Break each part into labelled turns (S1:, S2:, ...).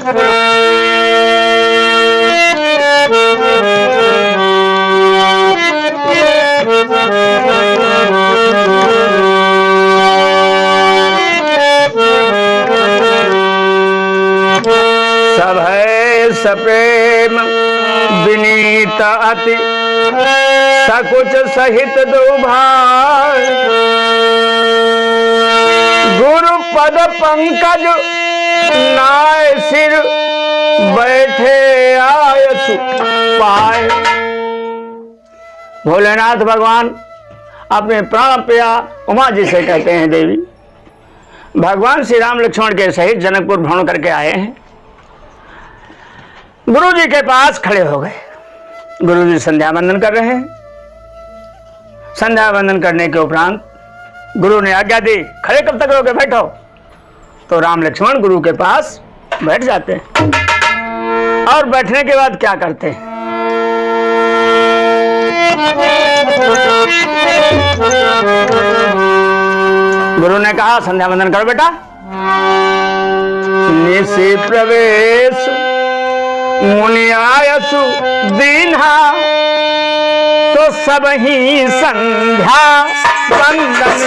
S1: सब है सप्रेम विनीत अति सकुच सहित दुभाष गुरु पद पंकज नाय सिर बैठे आयसु पाए। भोलेनाथ भगवान अपने प्राण प्रिया उमा जी से कहते हैं, देवी भगवान श्री राम लक्ष्मण के सहित जनकपुर भ्रमण करके आए हैं। गुरु जी के पास खड़े हो गए। गुरु जी संध्या वंदन कर रहे हैं। संध्या वंदन करने के उपरांत गुरु ने आज्ञा दी, खड़े कब तक रहोगे, बैठो। तो राम लक्ष्मण गुरु के पास बैठ जाते हैं और बैठने के बाद क्या करते हैं? गुरु ने कहा संध्या वंदन करो बेटा। निशि प्रवेश मुनि आयसु दीन्हा तो सब ही संध्या वंदन।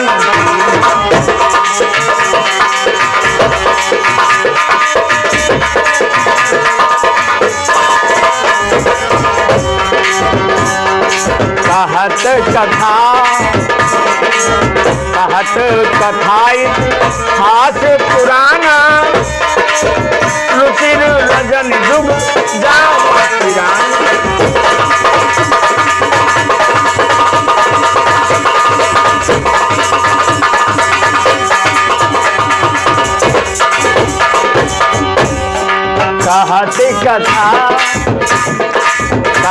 S1: कहत कथाई हास पुराना रुचिर रजन जुग जाओ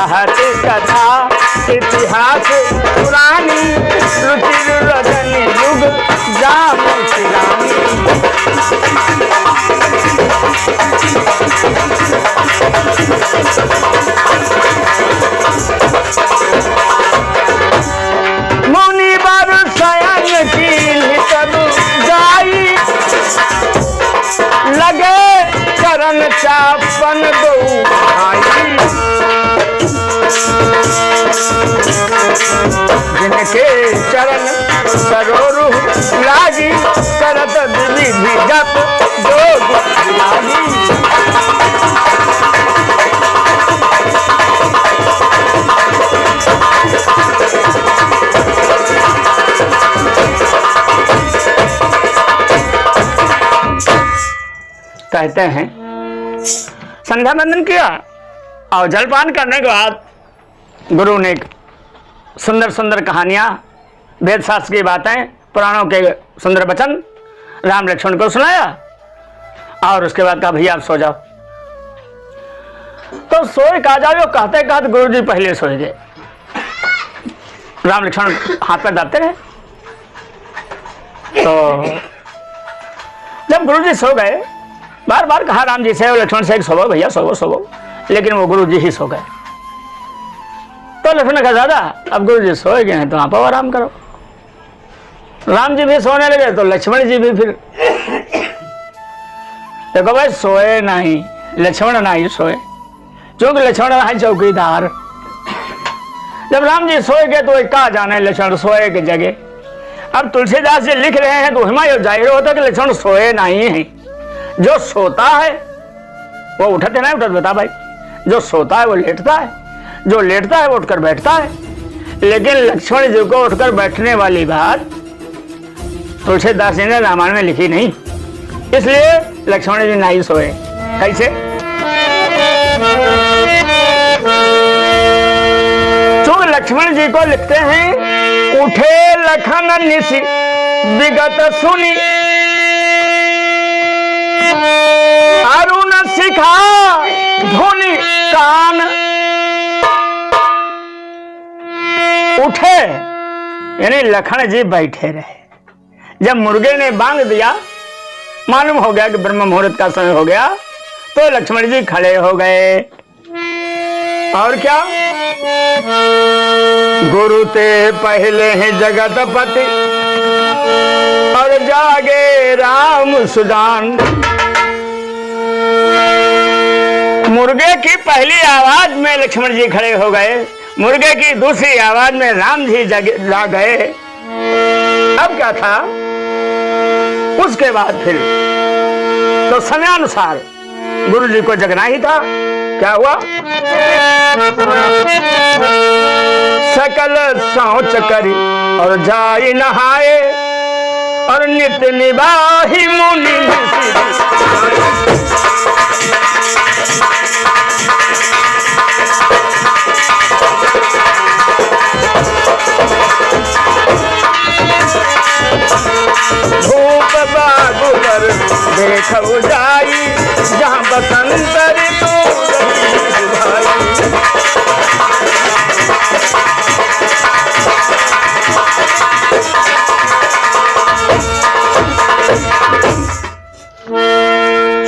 S1: कहते कथा इतिहास पुरानी रुचिर रजन युग जाओ मुनि बर शयन की तब जाई लगे चरण चापन दो भाई। जिनके चरण सरोरु लागी करत विधि जप जोग लागी। कहते हैं संध्या वंदन किया और जलपान करने के बाद गुरु ने सुंदर सुंदर कहानियां, वेद शास्त्र की बातें, पुराणों के सुंदर वचन राम लक्ष्मण को सुनाया और उसके बाद कहा भैया आप सो जाओ। तो सोए कहा जाओ, कहते कहते गुरु जी पहले सोए गए। राम लक्ष्मण हाथ पर दाबते रहे। तो जब गुरु जी सो गए, बार बार कहा राम जी से और लक्ष्मण से सोवो भैया सोवो सोवो, लेकिन वो गुरु जी ही सो गए। तो लक्ष्मण ने कहा दादा अब गुरु जी सोए गए हैं तो आप आराम करो। राम जी भी सोने लगे तो लक्ष्मण जी भी फिर देखो भाई सोए नहीं, लक्ष्मण नहीं सोए, क्योंकि लक्ष्मण है चौकीदार। जब राम जी सोए गए तो कहा जाने लक्ष्मण सोए की जगह। अब तुलसीदास जी लिख रहे हैं तो हिमायत जाहिर होता कि लक्ष्मण सोए नहीं है। जो सोता है वो उठते नहीं उठते बता भाई, जो सोता है वो लेटता है, जो लेटता है वो उठकर बैठता है। लेकिन लक्ष्मण जी को उठकर बैठने वाली बात तुलसीदास जी ने रामायण में लिखी नहीं, इसलिए लक्ष्मण जी नहीं सोए। कैसे? तो लक्ष्मण जी को लिखते हैं उठे लखन निशि विगत सुनी अरुण शिखा धुनि कान। उठे यानी लखन जी बैठे रहे। जब मुर्गे ने बांग दिया, मालूम हो गया कि ब्रह्म मुहूर्त का समय हो गया, तो लक्ष्मण जी खड़े हो गए। और क्या? गुरु ते पहले हैं जगतपति और जागे राम सुजान। मुर्गे की पहली आवाज में लक्ष्मण जी खड़े हो गए, मुर्गे की दूसरी आवाज में राम जी जा गए। अब क्या था उसके बाद फिर तो समयानुसार गुरु जी को जगना ही था। क्या हुआ? सकल सोच करी और जाई नहाए और नित्य निबाही मुनि धूप बागु पर देख जाई जहाँ बसंत ऋतु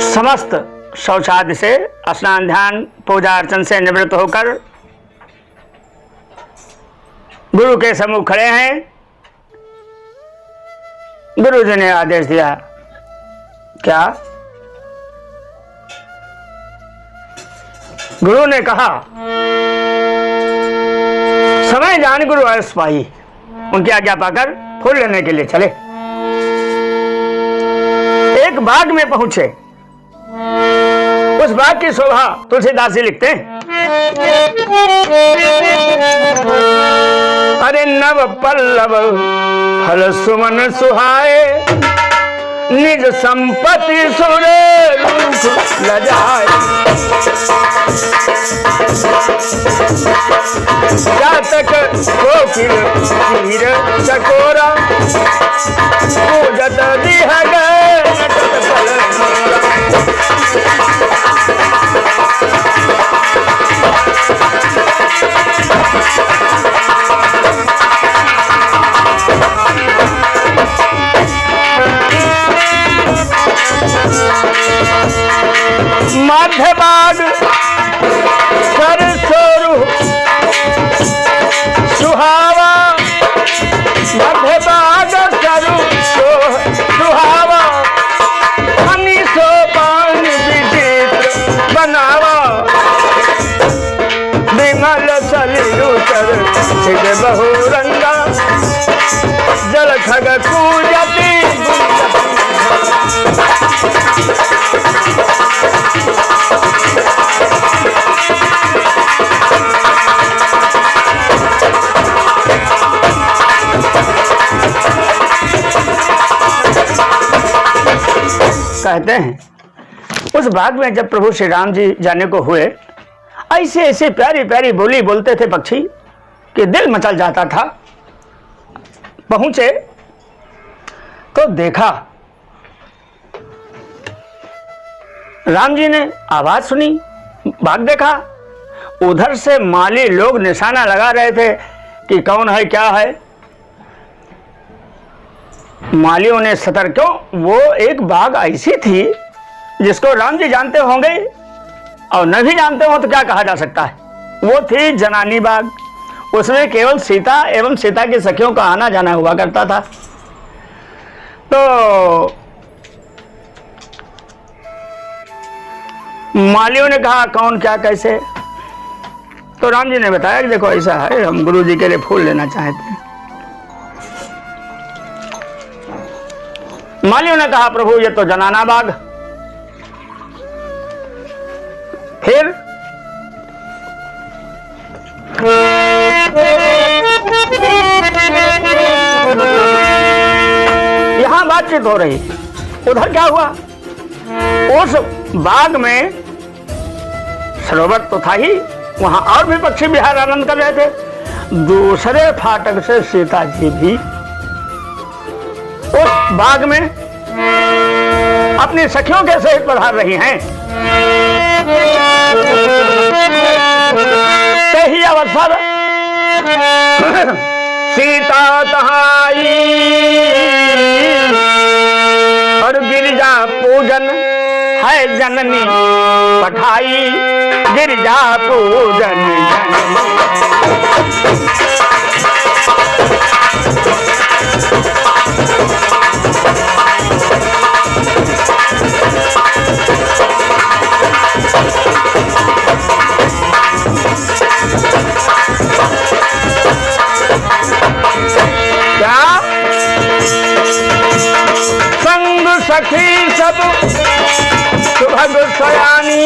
S1: समस्त शौचादि से स्नान ध्यान पूजा अर्चन से निवृत्त होकर गुरु के सम्मुख खड़े हैं। गुरु जी ने आदेश दिया। क्या? गुरु ने कहा समय जान गुरु आयस पाई। उनकी आज्ञा पाकर फूल लेने के लिए चले। एक बाग में पहुंचे। उस बाग की शोभा तुलसीदास जी लिखते हैं, अरे नव पल्लव फल सुमन सुहाए निज संपत्ति सुरे रूप लजाए। जातक कोकिल कीर चकोरा पूजत दिह गए नटत फल मध्य बाग सरसोरु सुहावा मध्य बाग सरु सुहावा हनी सोपान विचित्र बनावा विमल सलिलुचर छिद बहुरंगा जल खग कूजती कहते हैं उस बाग में जब प्रभु श्री राम जी जाने को हुए, ऐसे ऐसे प्यारी प्यारी बोली बोलते थे पक्षी कि दिल मचल जाता था। पहुंचे तो देखा, राम जी ने आवाज सुनी, बाग देखा। उधर से माली लोग निशाना लगा रहे थे कि कौन है क्या है। मालियों ने सतर्क, क्यों? वो एक बाग ऐसी थी जिसको राम जी जानते होंगे और न भी जानते हो तो क्या कहा जा सकता है। वो थी जनानी बाग। उसमें केवल सीता एवं सीता की सखियों का आना जाना हुआ करता था। तो मालियों ने कहा कौन क्या कैसे। तो राम जी ने बताया कि देखो ऐसा है, हम गुरु जी के लिए फूल लेना चाहते हैं। मालियों ने कहा प्रभु ये तो जनाना बाग। फिर यहां बातचीत हो रही, उधर क्या हुआ? उस बाग में सरोवर तो था ही, वहां और भी पक्षी विहार आनंद कर रहे थे। दूसरे फाटक से सीता जी भी उस बाग में अपनी सखियों के सहित पधार रही हैं। सही अवसर सीता तहाई और गिरिजा पूजन है जननी पठाई। गिरिजा पूजन जननी। सखी सब सुभग सयानी,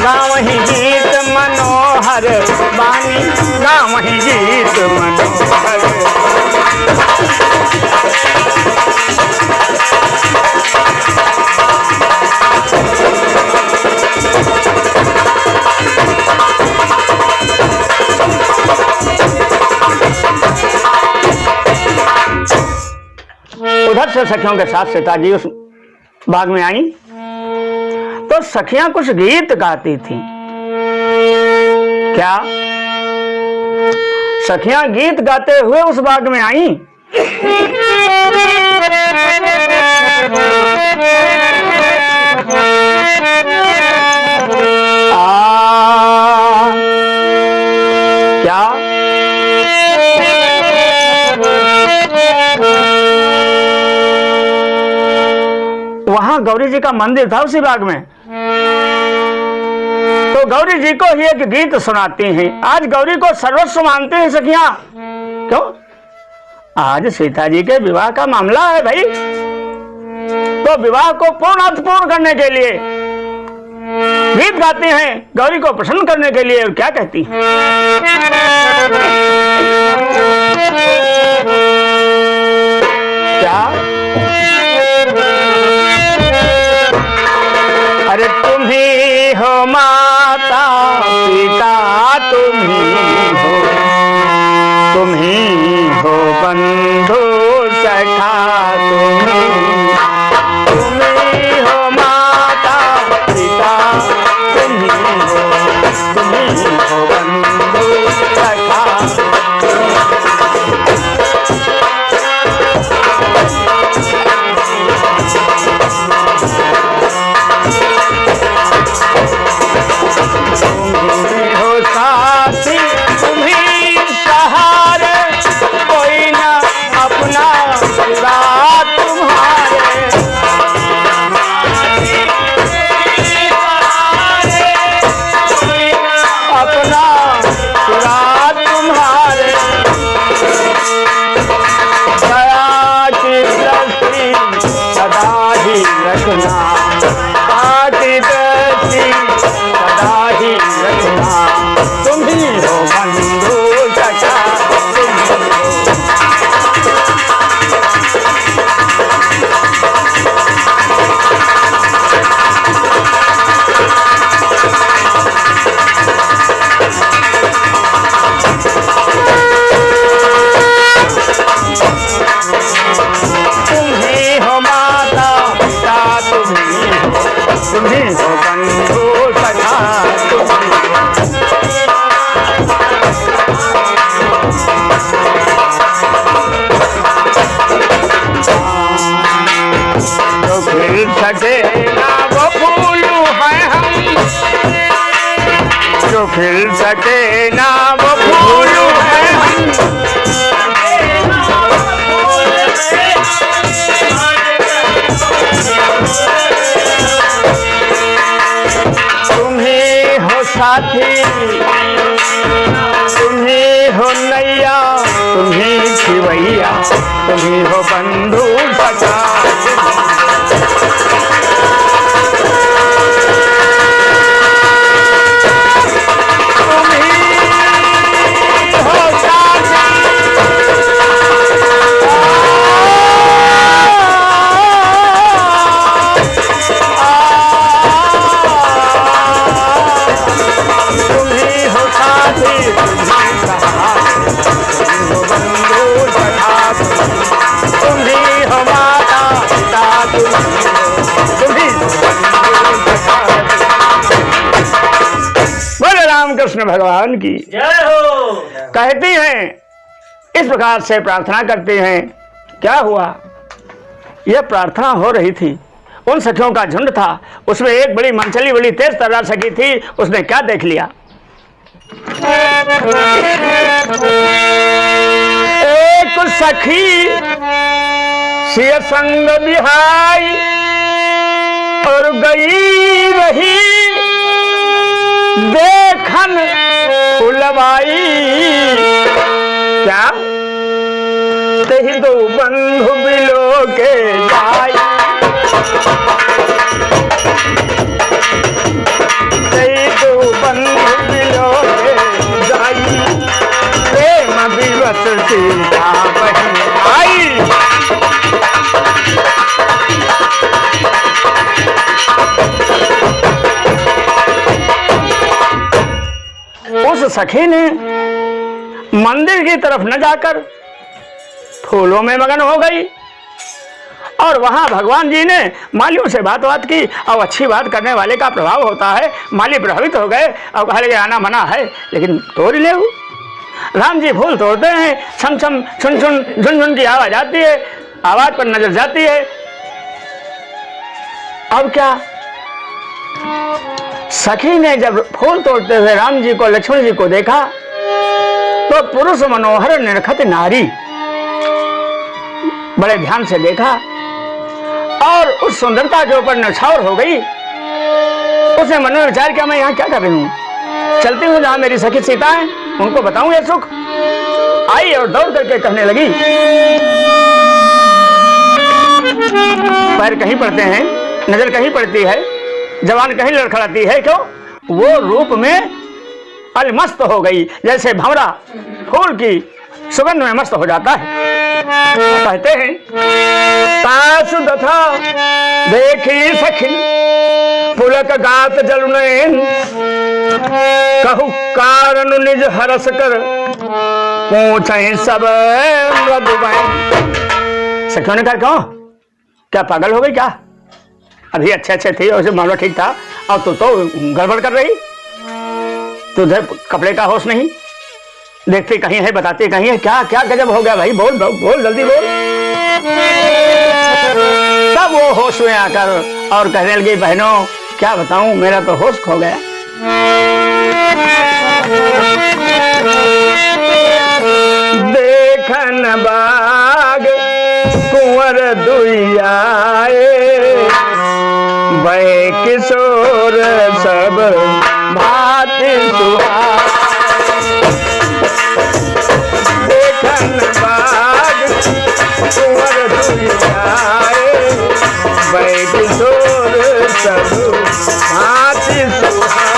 S1: गाँव ही गीत मनोहर बानी, गाँव ही गीत मनोहर। उधर से सखियों के साथ सीता जी उस बाग में आई तो सखियां कुछ गीत गाती थी। क्या सखियां गीत गाते हुए उस बाग में आई? क्या वहां गौरी जी का मंदिर था उसी बाग में, तो गौरी जी को ही एक गीत सुनाती हैं। आज गौरी को सर्वस्व मानते हैं सखियां। क्यों? आज सीता जी के विवाह का मामला है भाई, तो विवाह को पूर्णार्थपूर्ण करने के लिए गीत गाती हैं, गौरी को प्रसन्न करने के लिए। और क्या कहती हैं? क्या? अरे तुम ही हो माता पिता, तुम ही हो बंधु सखा, तुम ही हो माता पिता, तुम ही हो बंधु सखा। जो खिल सके ना वो फूल है हम, तुम ही हो साथी, तुम ही हो नैया, तुम ही खिवैया, तुम ही हो बंधु सखा। कृष्ण भगवान की जय हो। कहती हैं इस प्रकार से प्रार्थना करती हैं। क्या हुआ? यह प्रार्थना हो रही थी, उन सखियों का झुंड था, उसमें एक बड़ी मनचली बड़ी तेज तर्रार सखी थी। उसने क्या देख लिया? एक सखी सिय संग बिहाई और गई रही देखन फुलवाई। क्या ही दो बंधु बिलो के जाई, ही दो बंधु बिलो के जाई, प्रेम विवश सीता बहिन आई। उस सखी ने मंदिर की तरफ न जाकर फूलों में मगन हो गई और वहां भगवान जी ने मालियों से बात की। और अच्छी बात करने वाले का प्रभाव होता है, माली प्रभावित हो गए और कह लगे आना मना है लेकिन तोड़ ले। राम जी फूल तोड़ते हैं, छम छम छुन छुन झुन झुन की आवाज आती है, आवाज पर नजर जाती है। अब क्या, सखी ने जब फूल तोड़ते हुए राम जी को लक्ष्मण जी को देखा तो पुरुष मनोहर निरखत नारी, बड़े ध्यान से देखा और उस सुंदरता के ऊपर नछावर हो गई। उसने मन में विचार किया मैं यहाँ क्या कर रही हूँ, चलती हूँ जहां मेरी सखी सीता है उनको बताऊं ये सुख। आई और दौड़ करके कहने लगी, पैर कहीं पड़ते हैं, नजर कहीं पड़ती है, जवान कहीं लड़खड़ाती है, क्यों? वो रूप में अलमस्त हो गई, जैसे भंवरा फूल की सुगंध में मस्त हो जाता है। कहते हैं तासु दथा देखी सखी पुलक गात जलुनैन, कहु कारण निज हरस कर पूछे सब मधुबैन। सखियों ने कहा क्यों, क्या पागल हो गई क्या? अभी अच्छे थे और मामला ठीक था और तू तो गड़बड़ कर रही, तुझे कपड़े का होश नहीं, देखते कहीं है बताते कहीं है, क्या क्या गजब हो गया भाई, बोल बोल जल्दी बोल। तब वो होश में आकर और कहने लगी बहनों क्या बताऊं, मेरा तो होश खो गया। देखन बाग कुंवर दुआए, वह किशोर सब भांति सुहाए। देखन बाग कुंवर दुआए, वह किशोर सब भांति सुहाए।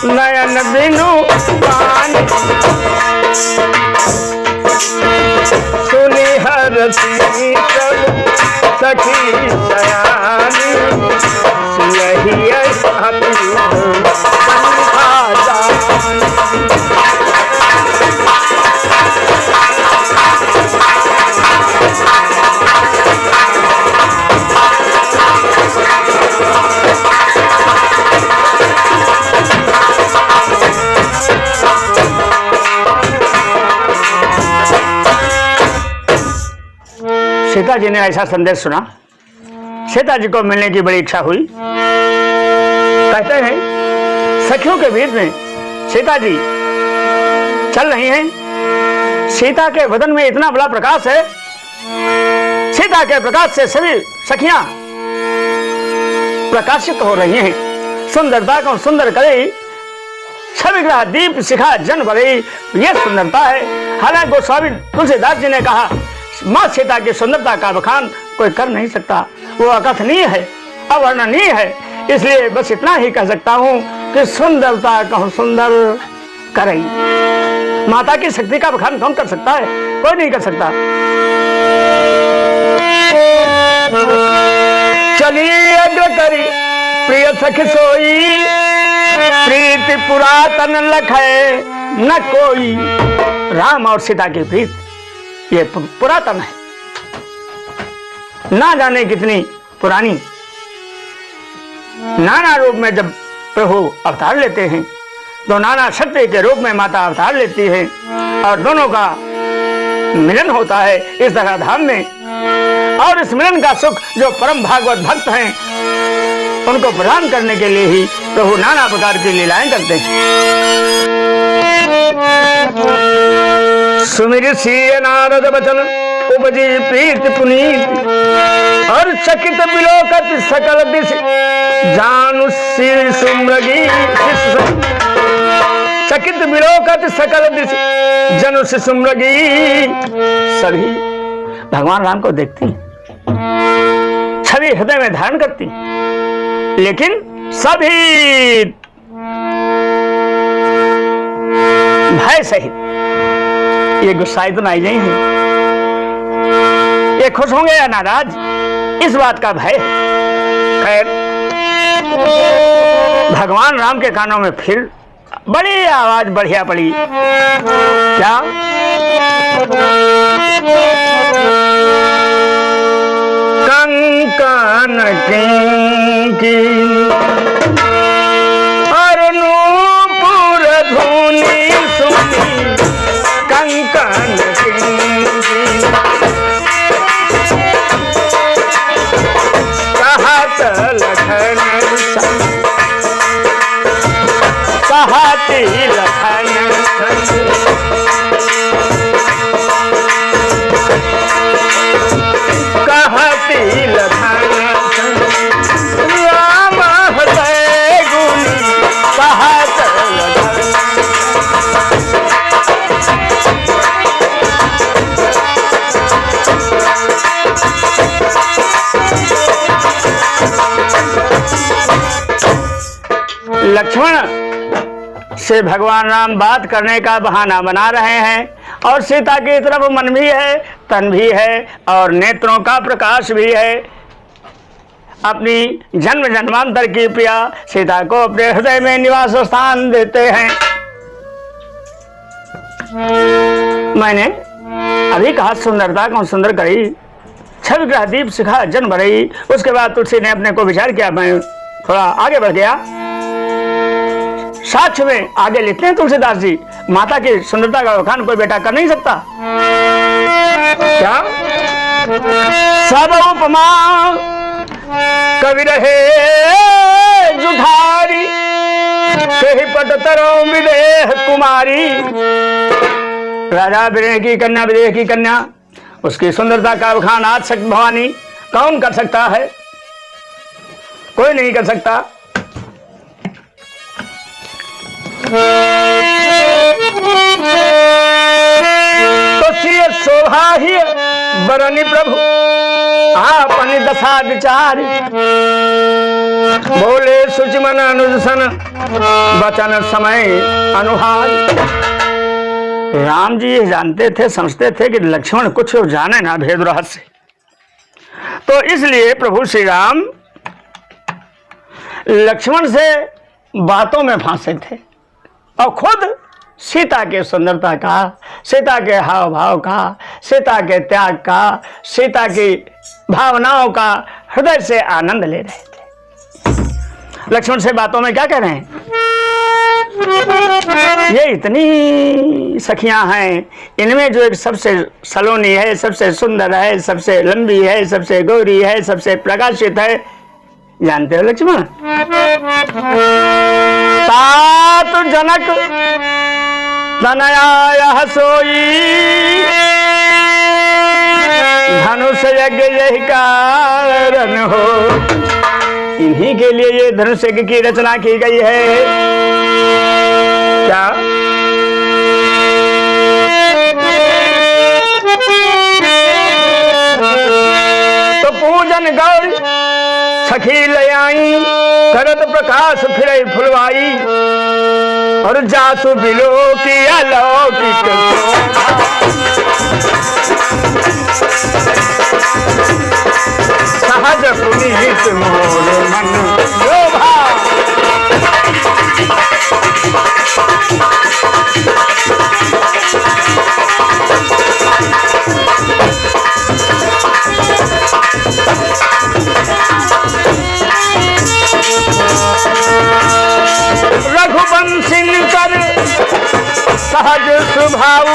S1: नयन बिनु पानी सुनी हरती सब सखी सयानी, यही सीता जी ने ऐसा संदेश सुना, सीता जी को मिलने की बड़ी इच्छा हुई। कहते हैं सखियों के बीच में सीता जी चल रही हैं, सीता के बदन में इतना बड़ा प्रकाश है, सीता के प्रकाश से सभी सखियां प्रकाशित हो रही हैं। सुंदरता को सुंदर करे छवि ग्रह दीप शिखा जन भरे, ये सुंदरता है। हालांकि गोस्वामी तुलसीदास जी ने कहा मां सीता की सुंदरता का बखान कोई कर नहीं सकता, वो अकथनीय है, अवर्णनीय है। इसलिए बस इतना ही कह सकता हूं कि सुंदरता कहूं सुंदर करें। माता की शक्ति का बखान कौन कर सकता है? कोई नहीं कर सकता। चलिए अग्र करी प्रिय सखी सोई, प्रीति पुरातन लखे न कोई। राम और सीता की प्रीत ये पुरातन है, ना जाने कितनी पुरानी। नाना रूप में जब प्रभु अवतार लेते हैं तो नाना शक्ति के रूप में माता अवतार लेती है और दोनों का मिलन होता है। इस तरह धाम में और इस मिलन का सुख जो परम भागवत भक्त हैं उनको प्रदान करने के लिए ही प्रभु नाना प्रकार की लीलाएं करते हैं। सुमिर सिय नारद बचन उपजी प्रीत पुनीत और चकित बिलोकत सकल दिश जानु सिर सुमृगी चकित बिलोकत सकल दिश जनु सुमृगी। सभी भगवान राम को देखती छवि हृदय में धारण करती, लेकिन सभी भय सहित। ये गुस्साई तो नहीं है, ये खुश होंगे या नाराज, इस बात का भय। खैर भगवान राम के कानों में फिर बड़ी आवाज बढ़िया पड़ी। क्या? कंकन की और नूपुर धुनी सुनी कंकन की कहत लखन कहती लखन कहती लखन राम हृदय गुनी कहत लखन। लक्ष्मण से भगवान राम बात करने का बहाना बना रहे हैं और सीता की तरफ मन भी है, तन भी है और नेत्रों का प्रकाश भी है। अपनी जन्म जन्मांतर की प्रिया सीता को अपने हृदय में निवास स्थान देते हैं। मैंने अभी कहा सुंदरता कौन सुंदर करी, छवि ग्रह दीप सिखा जन्म भरई। उसके बाद तुलसी ने अपने को विचार किया, मैं थोड़ा आगे बढ़ गया। साक्ष्य में आगे लिखते हैं तुलसीदास जी, माता की सुंदरता का बखान कोई बेटा कर नहीं सकता। क्या? सब उपमा कवि रहे जुठारी कही पट तरो विदेह कुमारी। राजा विदेह की कन्या, विदेह की कन्या, उसकी सुंदरता का बखान आज शक्ति भवानी कौन कर सकता है? कोई नहीं कर सकता। तो सिय शोभा ही बरनी प्रभु आपनी दशा विचार। बोले सुचिमन अनुजसन बचन समय अनुहार। राम जी जानते थे, समझते थे कि लक्ष्मण कुछ जाने ना भेद रहस्य, तो इसलिए प्रभु श्री राम लक्ष्मण से बातों में फांसे थे और खुद सीता के सुंदरता का, सीता के हाव भाव का, सीता के त्याग का, सीता की भावनाओं का हृदय से आनंद ले रहे थे। लक्ष्मण से बातों में क्या कह रहे हैं? ये इतनी सखियां हैं, इनमें जो एक सबसे सलोनी है, सबसे सुंदर है, सबसे लंबी है, सबसे गौरी है, सबसे प्रकाशित है, जानते हो लक्ष्मण? तात जनक तनया सोई धनुष यज्ञ यही कारण हो। इन्हीं के लिए ये धनुष यज्ञ की रचना की गई है। क्या? तो पूजन गौरी सखी लयाई करत प्रकाश फिरे फुलवाई और जासु बिलो की अलौकिक सहज पुनीत मोर मन शोभा। रघुवंशी कर सहज स्वभाव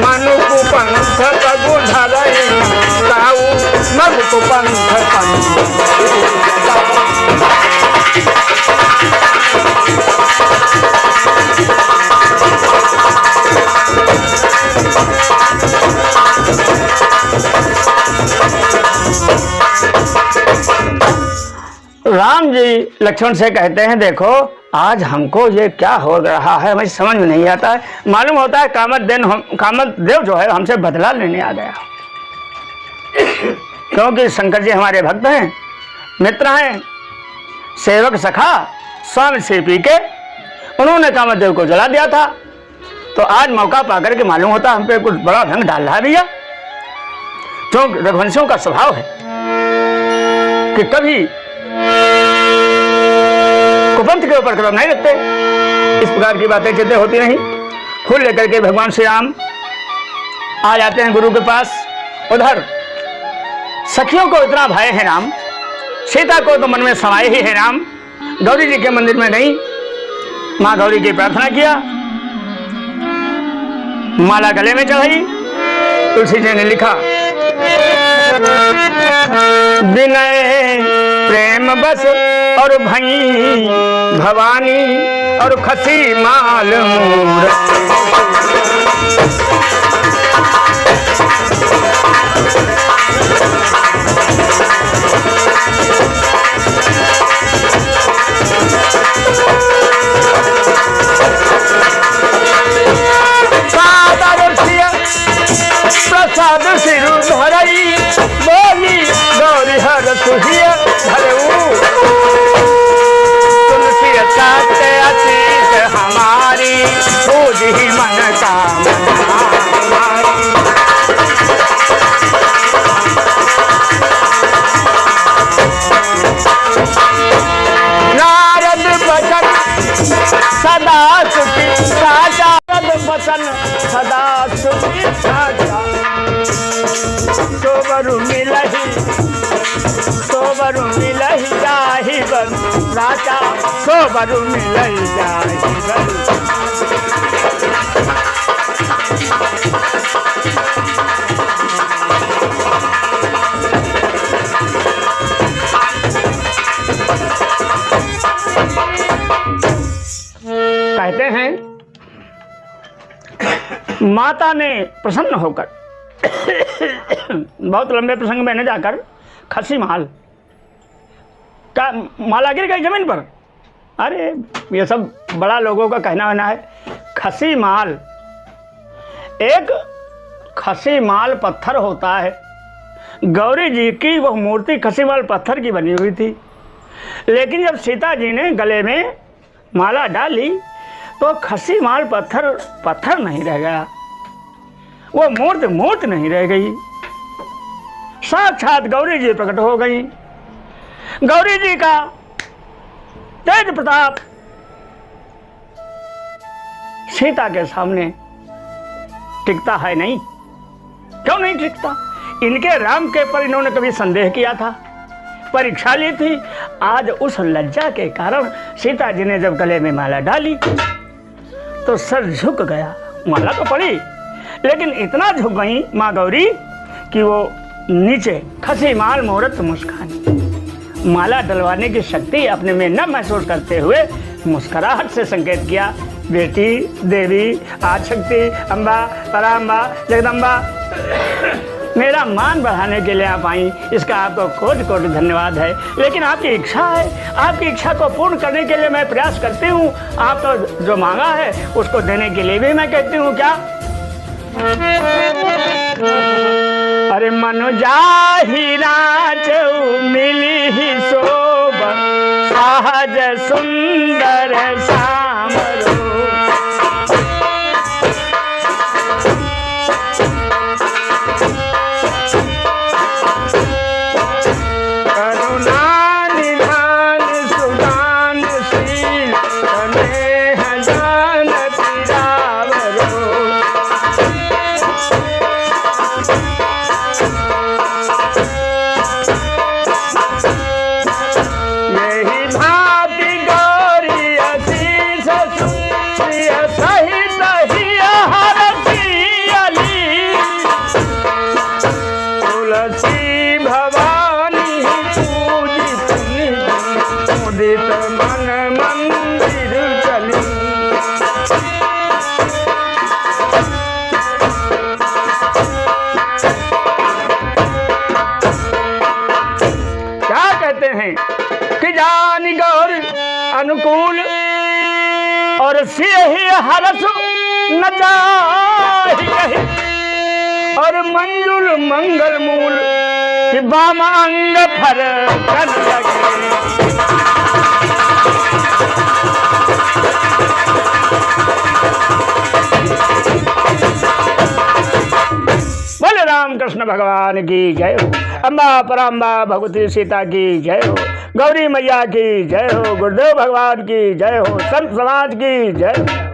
S1: मन पंथ राम जी लक्ष्मण से कहते हैं, देखो आज हमको ये क्या हो रहा है, मुझे समझ में नहीं आता है। मालूम होता है कामदेव जो है हमसे बदला लेने आ गया, क्योंकि शंकर जी हमारे भक्त हैं, मित्र हैं, सेवक सखा स्वामी से पी के उन्होंने कामदेव को जला दिया था। तो आज मौका पाकर के मालूम होता हम पे कुछ बड़ा ढंग डाल रहा है भैया। जो रघुवंशियों का स्वभाव है कि कभी कुपंथ के ऊपर कदम नहीं रखते, इस प्रकार की बातें चिंता होती नहीं। फूल लेकर के भगवान श्री राम आ जाते हैं गुरु के पास। उधर सखियों को इतना भय है राम, सीता को तो मन में समाये ही है राम। गौरी जी के मंदिर में गई, माँ गौरी की प्रार्थना किया, माला गले में चढ़ाई। तुलसी जी ने लिखा, विनय प्रेम बस और भई भवानी और खसी माल मूरत। प्रसाद सिरु धरई बोली गौरी हर सुहिया धरऊ। तुलसी चाहते अतीत हमारी पूज ही मन का नारद बचन सदा सुखी साचा, बचन सदा सुखी साचा। सोबरु मिलहि जाहि बन राजा, सोबरु मिलहि जाहि बन। कहते हैं माता ने प्रसन्न होकर बहुत लंबे प्रसंग में न जाकर खसी माल का माला गिर गई जमीन पर। अरे ये सब बड़ा लोगों का कहना होना है। खसी माल, एक खसी माल पत्थर होता है। गौरी जी की वह मूर्ति खसी माल पत्थर की बनी हुई थी, लेकिन जब सीता जी ने गले में माला डाली तो खसी माल पत्थर नहीं रह गया, वो मूर्ति नहीं रह गई, साक्षात गौरी जी प्रकट हो गई। गौरी जी का तेज प्रताप सीता के सामने टिकता है नहीं। क्यों नहीं टिकता? इनके राम के पर इन्होंने कभी संदेह किया था, परीक्षा ली थी। आज उस लज्जा के कारण सीता जी ने जब गले में माला डाली तो सर झुक गया। माला तो पड़ी, लेकिन इतना झुक गई माँ गौरी कि वो नीचे खसी माल मूरत मुस्कानी, माला डलवाने की शक्ति अपने में न महसूस करते हुए मुस्कुराहट से संकेत किया, बेटी देवी आदिशक्ति अम्बा पराम्बा जगदम्बा, मेरा मान बढ़ाने के लिए आप आई, इसका आपको कोटि कोटि धन्यवाद है। लेकिन आपकी इच्छा है, आपकी इच्छा को पूर्ण करने के लिए मैं प्रयास करती हूँ। आप तो जो मांगा है उसको देने के लिए भी मैं कहती हूँ। क्या? अरे मनु जाहि राजऊ मिली ही शोभा, सहज सुंदर श्याम भवानी और सियहि हरस न जाहि कहि और मंजुल मंगल मूल कि बाम अंग फर कर लगे। बोले राम कृष्ण भगवान की जय हो। अम्बा पराम्बा भगवती सीता की जय हो। गौरी मैया की जय हो। गुरुदेव भगवान की जय हो। संत समाज की जय हो।